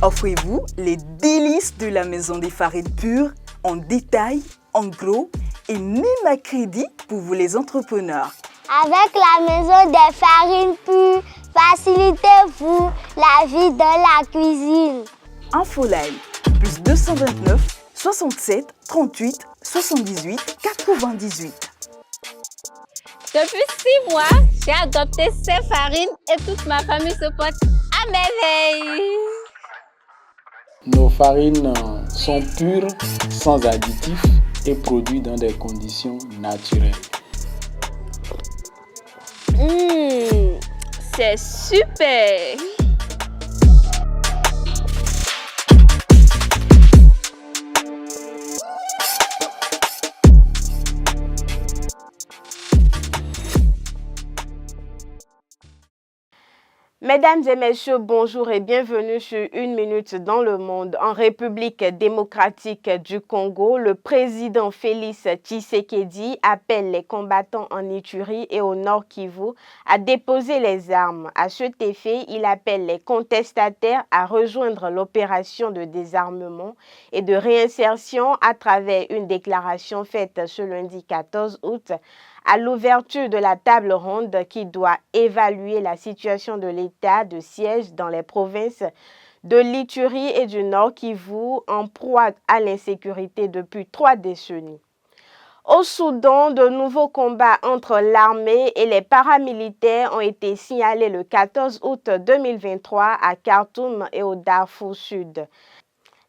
Offrez-vous les délices de la maison des farines pures en détail, en gros et même à crédit pour vous les entrepreneurs. Avec la maison des farines pures, facilitez-vous la vie dans la cuisine. Infoline, plus 229 67 38 78 98. Depuis 6 mois, j'ai adopté ces farines et toute ma famille se porte à merveille. Nos farines sont pures, sans additifs et produites dans des conditions naturelles. C'est super! Mesdames et messieurs, bonjour et bienvenue sur Une Minute dans le Monde. En République démocratique du Congo, le président Félix Tshisekedi appelle les combattants en Ituri et au Nord Kivu à déposer les armes. À cet effet, il appelle les contestataires à rejoindre l'opération de désarmement et de réinsertion à travers une déclaration faite ce lundi 14 août à l'ouverture de la table ronde qui doit évaluer la situation de l'état de siège dans les provinces de l'Ituri et du Nord Kivu en proie à l'insécurité depuis 3 décennies. Au Soudan, de nouveaux combats entre l'armée et les paramilitaires ont été signalés le 14 août 2023 à Khartoum et au Darfour Sud.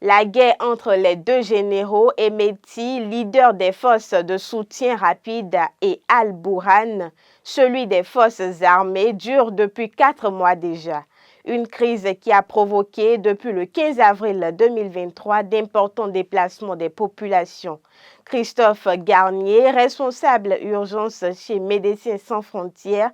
La guerre entre les deux généraux, Hemedti, leader des forces de soutien rapide, et Al-Bourhan, celui des forces armées, dure depuis 4 mois déjà. Une crise qui a provoqué depuis le 15 avril 2023 d'importants déplacements des populations. Christophe Garnier, responsable urgence chez Médecins sans frontières,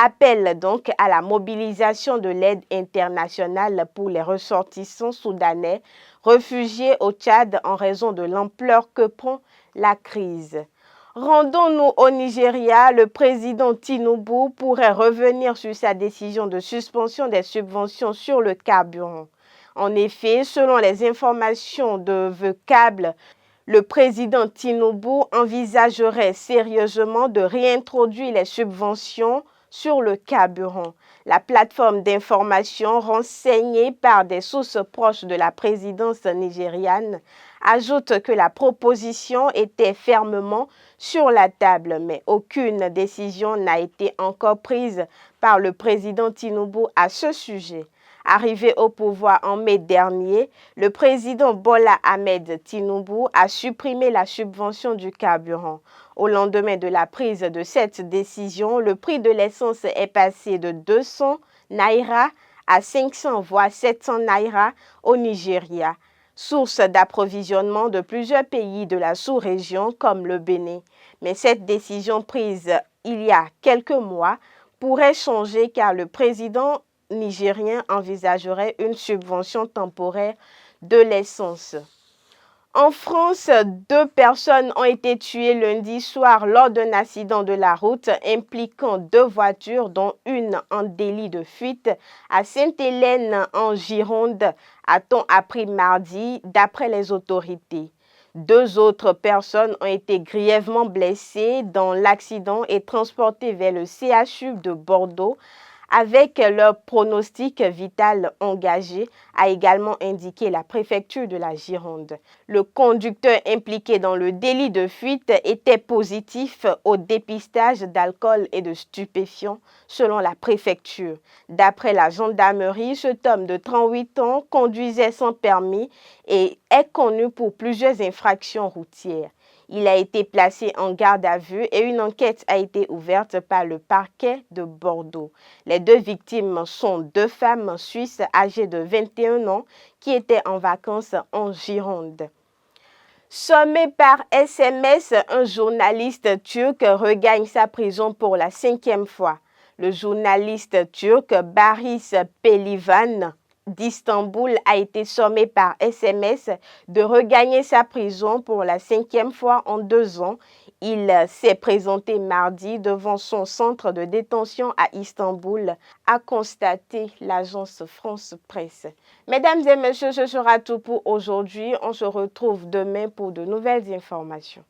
appelle donc à la mobilisation de l'aide internationale pour les ressortissants soudanais réfugiés au Tchad en raison de l'ampleur que prend la crise. Rendons-nous au Nigeria, le président Tinubu pourrait revenir sur sa décision de suspension des subventions sur le carburant. En effet, selon les informations de The Cable, le président Tinubu envisagerait sérieusement de réintroduire les subventions sur le carburant. La plateforme d'information renseignée par des sources proches de la présidence nigériane ajoute que la proposition était fermement sur la table, mais aucune décision n'a été encore prise par le président Tinubu à ce sujet. Arrivé au pouvoir en mai dernier, le président Bola Ahmed Tinubu a supprimé la subvention du carburant. Au lendemain de la prise de cette décision, le prix de l'essence est passé de 200 naira à 500 voire 700 naira au Nigeria, source d'approvisionnement de plusieurs pays de la sous-région comme le Bénin. Mais cette décision prise il y a quelques mois pourrait changer car le président nigérien envisagerait une subvention temporaire de l'essence. En France, 2 personnes ont été tuées lundi soir lors d'un accident de la route impliquant 2 voitures, dont une en délit de fuite à Sainte-Hélène en Gironde, a-t-on appris mardi d'après les autorités. 2 autres personnes ont été grièvement blessées dans l'accident et transportées vers le CHU de Bordeaux avec leur pronostic vital engagé, a également indiqué la préfecture de la Gironde. Le conducteur impliqué dans le délit de fuite était positif au dépistage d'alcool et de stupéfiants, selon la préfecture. D'après la gendarmerie, cet homme de 38 ans conduisait sans permis et est connu pour plusieurs infractions routières. Il a été placé en garde à vue et une enquête a été ouverte par le parquet de Bordeaux. Les 2 victimes sont 2 femmes suisses âgées de 21 ans qui étaient en vacances en Gironde. Sommé par SMS, un journaliste turc regagne sa prison pour la 5e fois. Le journaliste turc Baris Pelivan d'Istanbul a été sommé par SMS de regagner sa prison pour la 5e fois en 2 ans. Il s'est présenté mardi devant son centre de détention à Istanbul, a constaté l'agence France Presse. Mesdames et messieurs, ce sera tout pour aujourd'hui. On se retrouve demain pour de nouvelles informations.